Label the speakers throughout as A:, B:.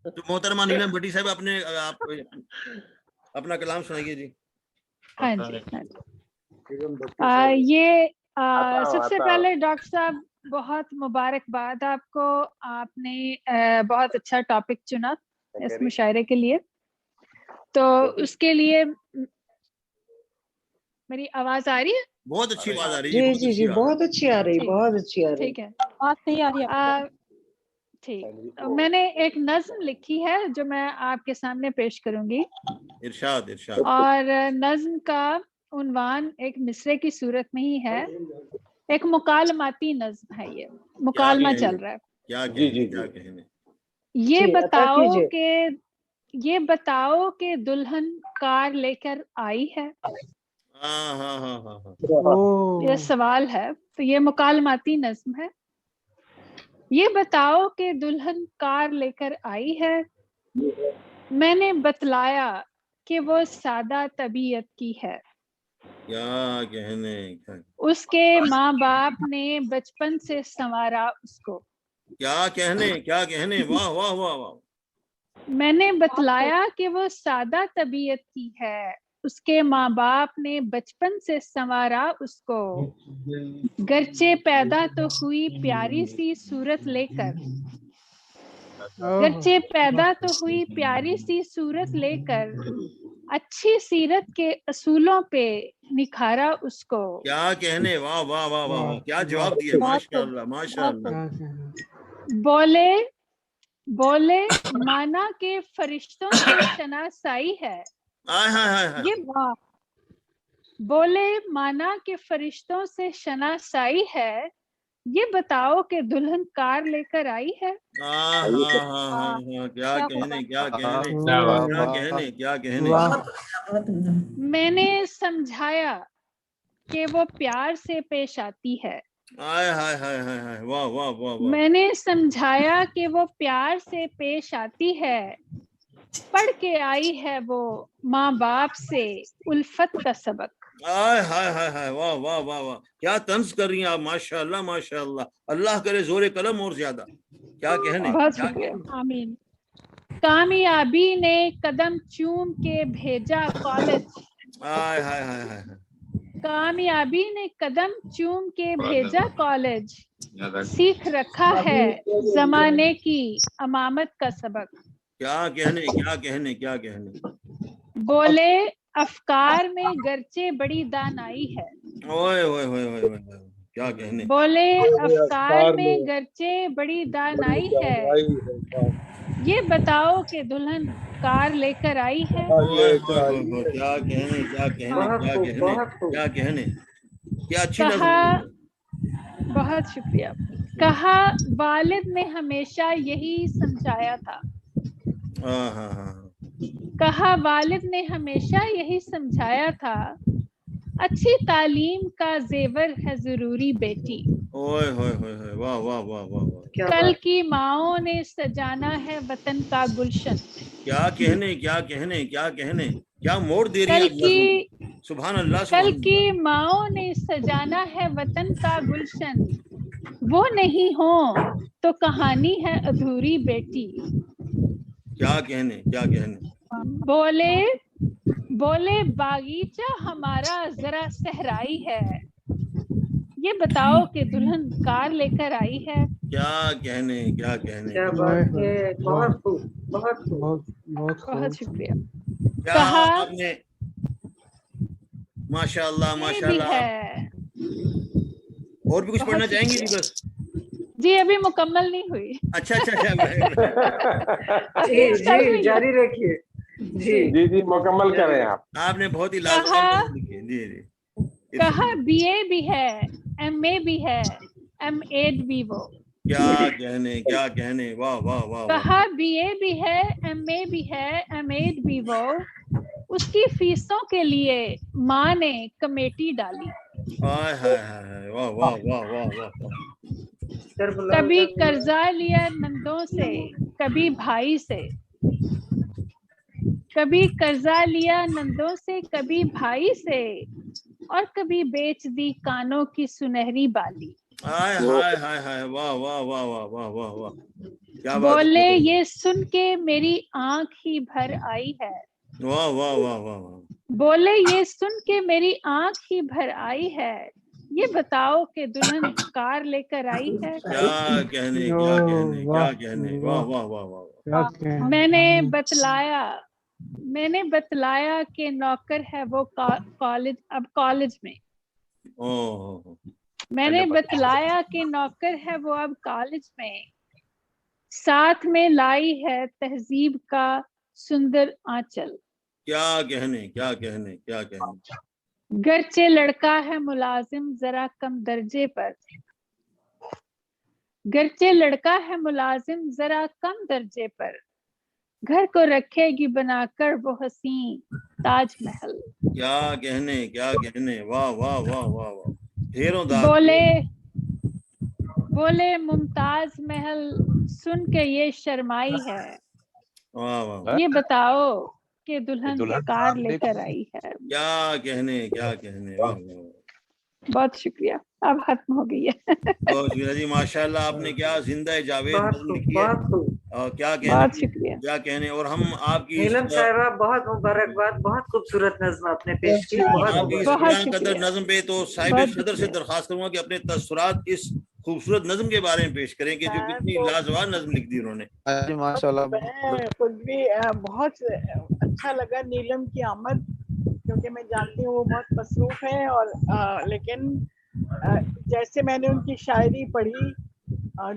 A: تو محترمہ نیلم بھٹی صاحب آپ اپنا کلام سنائیے جی.
B: ہاں جی یہ سب سے پہلے ڈاکٹر صاحب بہت مبارکباد آپ کو. آپ نے بہت اچھا ٹاپک چنا اس مشاعرے کے لیے. تو اس کے لیے میری آواز آ رہی ہے؟
A: بہت اچھی آواز آ رہی ہے.
C: جی جی بہت اچھی آ رہی, بہت اچھی آ رہی.
B: ٹھیک ہے, بات صحیح آ رہی ہے. ٹھیک, میں نے ایک نظم لکھی ہے جو میں آپ کے سامنے پیش کروں گی.
A: ارشاد ارشاد.
B: اور نظم کا عنوان ایک مصرے کی صورت میں ہی ہے. ایک مکالماتی نظم ہے, یہ مکالمہ چل رہا ہے.
A: کیا کہنے
B: یہ بتاؤ کہ دلہن کار لے کر آئی ہے. یہ سوال ہے, تو یہ مکالماتی نظم ہے. یہ بتاؤ کہ دلہن کار لے کر آئی ہے. میں نے بتلایا کہ وہ سادہ طبیعت کی ہے.
A: کیا کہنے,
B: اس کے ماں باپ نے بچپن سے سنوارا اس کو.
A: کیا کہنے, واہ واہ واہ واہ.
B: میں نے بتلایا کہ وہ سادہ طبیعت کی ہے. اس کے ماں باپ نے بچپن سے سنوارا اس کو. گرچہ پیدا تو ہوئی پیاری سی صورت لے کر. گرچہ پیدا تو ہوئی پیاری سی صورت لے کر. اچھی سیرت کے اصولوں پہ نکھارا اس کو.
A: کیا کہنے, واہ واہ واہ واہ. کیا جواب دیا, ماشاء اللہ ماشاء اللہ.
B: بولے مانا کے فرشتوں سے شناسائی ہے. بولے مانا کے فرشتوں سے شناسائی ہے. یہ بتاؤ کہ دلہن کار لے کر آئی ہے.
A: کیا کہنے.
B: میں نے سمجھایا کہ وہ پیار سے پیش آتی ہے.
A: واہ واہ واہ.
B: میں نے سمجھایا کہ وہ پیار سے پیش آتی ہے. پڑھ کے آئی ہے وہ ماں باپ سے الفت کا سبق.
A: واہ واہ واہ واہ. کیا طنز کر رہی ہیں آپ, ماشاء اللہ ماشاء اللہ. اللہ کرے زور قلم اور زیادہ. کیا کہنے.
B: بہت شکریہ, آمین. کامیابی نے قدم چوم کے بھیجا کالج. کامیابی نے قدم چوم کے بھیجا کالج. سیکھ رکھا ہے زمانے کی امامت کا سبق.
A: کیا کہنے.
B: بولے افکار میں گرچہ بڑی دانائی ہے.
A: کیا کہنے.
B: بولے افکار میں گرچہ بڑی دانائی ہے. یہ بتاؤ کہ دلہن کار لے کر آئی ہے.
A: کیا کہنے. کیا اچھی
B: کہا,
A: نظم.
B: بہت شکریہ. کہا والد نے ہمیشہ یہی سمجھایا تھا. کہا والد نے ہمیشہ یہی سمجھایا تھا. اچھی تعلیم کا زیور ہے ضروری بیٹی.
A: واہ واہ واہ واہ.
B: کل کی ماؤں نے سجانا ہے وطن کا گلشن.
A: کیا کہنے. کیا موڑ دے رہی ہیں. سبحان اللہ.
B: کل کی ماؤں نے سجانا ہے وطن کا گلشن. وہ نہیں ہو تو کہانی ہے ادھوری بیٹی.
A: کیا کہنے.
B: بولے باغیچہ ہمارا ذرا صحرائی ہے. یہ بتاؤ کہ دلہن کار لے کر آئی ہے.
A: کیا کہنے.
B: بہت شکریہ.
A: کہا آپ نے, ماشاء اللہ ماشاء اللہ. اور بھی کچھ پڑھنا چاہیں گی جی؟ بس
B: جی ابھی مکمل نہیں ہوئی.
A: اچھا
C: جی جاری رکھیے.
D: جی مکمل کریں آپ.
A: آپ نے بہت ہی لازوال لکھی. جی.
B: کہا بی اے بھی ہے, ایم اے بھی ہے, ایم ایڈ بھی وہ.
A: کیا کہنے. واہ واہ واہ.
B: کہا بی اے بھی ہے, ایم اے بھی ہے, ایم ایڈ بھی وہ. اس کی فیسوں کے لیے ماں نے کمیٹی ڈالی.
A: واہ واہ واہ واہ.
B: کبھی قرضہ لیا نندوں سے, کبھی بھائی سے. کبھی قرضہ لیا نندوں سے, کبھی بھائی سے. اور کبھی بیچ دی کانوں کی سنہری بالی.
A: واہ واہ واہ واہ واہ واہ واہ واہ. کیا بات
B: بولے
A: ہے.
B: یہ سن کے میری آنکھ ہی بھر آئی ہے.
A: واہ واہ واہ واہ واہ.
B: بولے یہ سن کے میری آنکھ ہی بھر آئی ہے. یہ بتاؤ کہ دلہن کار لے کر آئی ہے.
A: کیا کہنے کیا کہنے کیا کہنے. واہ واہ واہ واہ.
B: میں نے بتلایا کہ نوکر ہے وہ کالج، اب کالج میں.
A: اوہ
B: میں نے بتلایا کہ نوکر ہے وہ اب کالج میں. ساتھ میں لائی ہے تہذیب کا سندر آنچل.
A: کیا کہنے کیا کہنے کیا کہنے.
B: گرچہ لڑکا ہے ملازم ذرا کم درجے پر. گرچہ لڑکا ہے ملازم ذرا کم درجے پر. گھر کو رکھے گی بنا کر وہ حسین تاج محل.
A: کیا کہنے کیا کہنے. واہ واہ واہ واہ واہ. ڈھیروں داد.
B: بولے ممتاز محل سن کے یہ شرمائی ہے.
A: واہ واہ.
B: یہ بتاؤ کہ دلہن کار لے کر آئی ہے.
A: کیا کہنے کیا کہنے. واہ واہ.
B: بہت شکریہ. اب ختم ہو گئی ہے.
A: بہت شکریہ جی. ماشاء اللہ آپ نے کیا زندہ جاوید
C: بہت
A: نظم
C: خوب،
A: لکھی ہے.
C: بہت خوب.
A: اور کیا
B: بہت
A: کہنے
B: شکریہ.
A: کیا کہنے. اور ہم آپ کی
C: نیلم صاحبہ بہت مبارکباد، بہت خوبصورت نظم آپ نے پیش کی. بہت
A: آپ کی اس
B: بہت
A: بیان
B: شکریہ.
A: قدر نظم پہ تو صاحب
B: بہت
A: صدر سے
B: شکریہ.
A: درخواست کروں گا کہ اپنے تاثرات اس خوبصورت نظم کے بارے میں پیش کریں کہ جو کتنی لاجواب نظم لکھ دی انہوں نے.
E: ماشاءاللہ میں خود بھی بہت اچھا لگا نیلم کی آمد، کیونکہ میں جانتی ہوں وہ بہت مصروف ہے، اور لیکن جیسے میں نے ان کی شاعری پڑھی،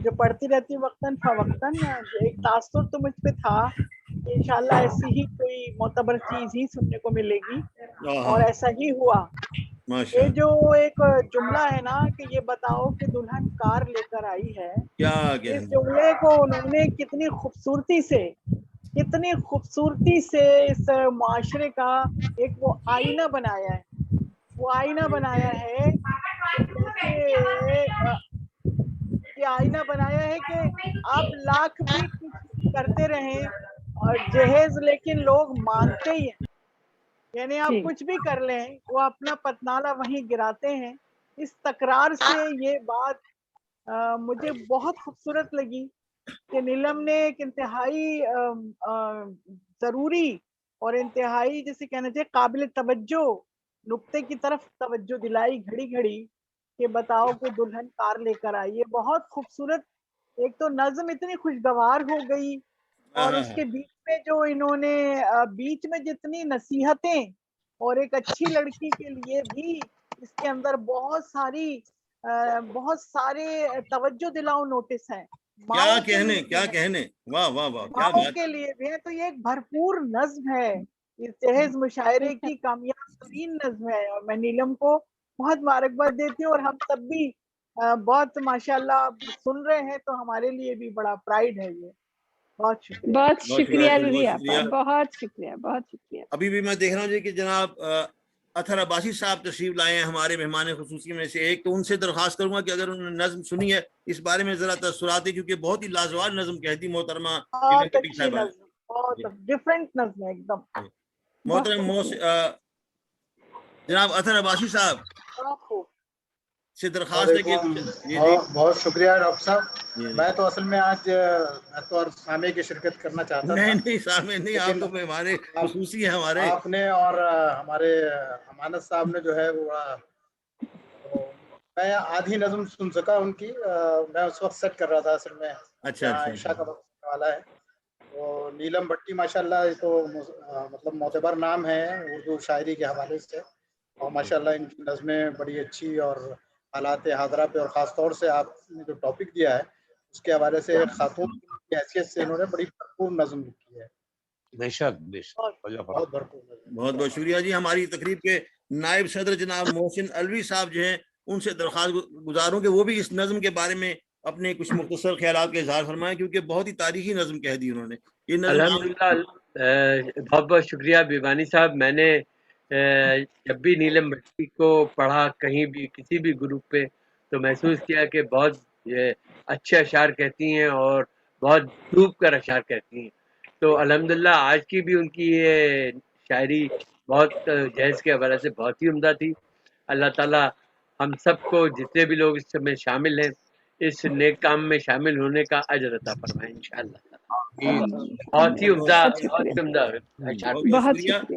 E: جو پڑھتی رہتی وقتاً فوقتاً، ایک تاثر تو مجھ پہ تھا کہ انشاءاللہ ایسی ہی کوئی معتبر چیز ہی سننے کو ملے گی، اور ایسا ہی ہوا.
A: ماشاء
E: یہ
A: اللہ.
E: جو ایک جملہ ہے نا کہ یہ بتاؤ کہ دلہن کار لے کر آئی ہے،
A: کیا
E: اس
A: کہنے.
E: جملے کو انہوں نے کتنی خوبصورتی سے اس معاشرے کا ایک وہ آئینہ بنایا ہے. وہ آئینہ بنایا ہے کہ آئینہ بنایا ہے کہ آپ لاکھ بھی کچھ کرتے رہیں اور جہیز، لیکن لوگ مانتے ہی ہیں. یعنی آپ کچھ بھی کر لیں وہ اپنا پتنالا وہیں گراتے ہیں. اس تکرار سے یہ بات مجھے بہت خوبصورت لگی کہ نیلم نے ایک انتہائی ضروری اور انتہائی جیسے کہنا چاہیے قابل توجہ نقطے کی طرف توجہ دلائی گھڑی گھڑی کہ بتاؤ کہ دلہن کار لے کر آئی. یہ بہت خوبصورت. ایک تو نظم اتنی خوشگوار ہو گئی، اور اس کے بیچ میں جو انہوں نے بیچ میں جتنی نصیحتیں، اور ایک اچھی لڑکی کے لیے بھی اس کے اندر بہت سارے توجہ دلاؤ نوٹس ہیں.
A: کیا کہنے کیا کہنے. واہ واہ واہ. کیا
E: ماؤں
A: بات.
E: کے لیے بھی ہے. تو یہ ایک بھرپور نظم ہے، اس جہیز مشاعرے کی کامیاب ترین نظم ہے، اور میں نیلم کو بہت مبارکباد دیتی ہوں. اور ہم سب بھی بہت ماشاءاللہ سن رہے ہیں تو ہمارے لیے بھی بڑا پرائیڈ ہے. یہ بہت شکریہ.
B: بہت شکریہ
A: بہت
B: رضی
A: شکریہ.
B: آپا. بہت شکریہ. بہت شکریہ.
A: ابھی بھی میں دیکھ رہا ہوں جی کہ جناب اطہر عباسی صاحب تشریف لائے ہیں ہمارے مہمان خصوصی میں سے ایک. تو ان سے درخواست کروں گا کہ اگر انہوں نے نظم سنی ہے اس بارے میں ذرا تاثرات ہے، کیونکہ بہت ہی لاجواب نظم کہتی محترمہ
E: بہت اچھی نظم، بہت ڈفرینٹ نظم ہے ایک دم.
A: محترم جناب اطہر عباسی صاحب
E: بہت خوب.
A: سے درخواست ہے کہ
F: بہت شکریہ ڈاکٹر صاحب. میں تو اصل میں آج تو سامع کی شرکت کرنا چاہتا تھا.
A: نہیں سامع نہیں، آپ تو ہمارے خصوصی ہیں ہمارے.
F: آپ نے اور ہمارے امانت صاحب نے جو ہے وہ میں آدھی نظم سن سکا ان کی. میں اس وقت سیٹ کر رہا تھا اصل میں.
A: اچھا
F: عائشہ کا وقت ہونے والا ہے. تو نیلم بھٹی ماشاءاللہ یہ تو مطلب معتبر نام ہے اردو شاعری کے حوالے سے، اور ماشاءاللہ ان کی نظمیں بڑی اچھی، اور حالات حاضرہ پہ اور خاص طور سے آپ نے جو ٹاپک دیا ہے اس کے حوالے سے خاتون کی حیثیت سے انہوں نے بڑی بھرپور نظم لکھی ہے.
D: بے شک
F: بہت بھرپور نظم.
A: بہت بہت شکریہ جی. ہماری تقریب کے نائب صدر جناب محسن الوی صاحب جو ہیں ان سے درخواست گزاروں کہ وہ بھی اس نظم کے بارے میں اپنے کچھ مختصر خیالات کا اظہار فرمائیں، کیونکہ بہت ہی تاریخی نظم کہہ دی انہوں نے. یہ نظم
G: الحمدللہ بہت بہت شکریہ بیبانی صاحب. میں نے جب بھی نیلم بھٹی کو پڑھا کہیں بھی کسی بھی گروپ پہ تو محسوس کیا کہ بہت اچھے اشعار کہتی ہیں اور بہت ڈوب کر اشعار کہتی ہیں. تو الحمدللہ آج کی بھی ان کی یہ شاعری بہت جہیز کے حوالے سے بہت ہی عمدہ تھی. اللہ تعالیٰ ہم سب کو جتنے بھی لوگ اس میں شامل ہیں اس نیک کام میں شامل ہونے کا اجر عطا فرمائے انشاءاللہ۔
A: آمین۔
G: بہت ہی عمدہ
A: بہت
G: بہت ہی عمدہ اشعار۔
B: بہت
A: شکریہ۔
B: شکریہ۔